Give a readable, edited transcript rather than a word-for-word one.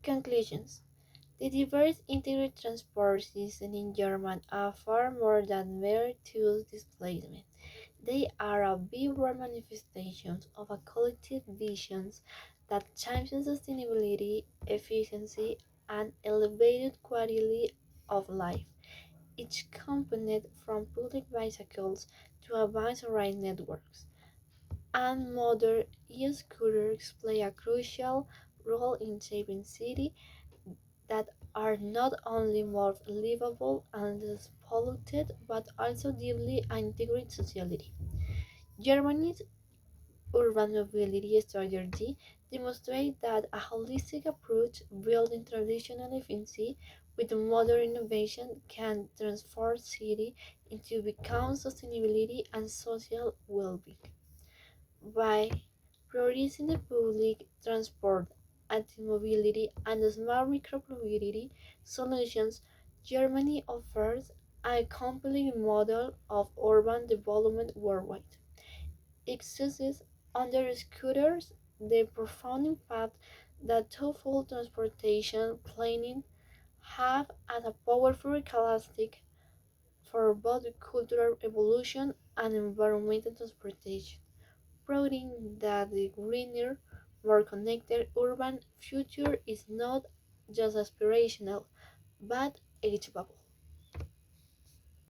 Conclusions. The diverse integrated transport system in Germany are far more than mere tool displacement. They are a vibrant manifestation of a collective vision that champions sustainability, efficiency, and elevated quality of life. Each component, from public bicycles to advanced ride networks and modern e-scooters, play a crucial role in shaping cities that are not only more livable and less polluted, but also deeply integrated socially. Germany's urban mobility strategy demonstrates that a holistic approach, building traditional efficiency with modern innovation, can transform cities into become sustainability and social well-being. By prioritizing the public transport, anti-mobility, and smart micromobility solutions, Germany offers a complete model of urban development worldwide. Its success underscores the profound impact that thoughtful transportation planning have as a powerful catalyst for both cultural evolution and environmental transportation, proving that the greener, more connected urban future is not just aspirational, but achievable.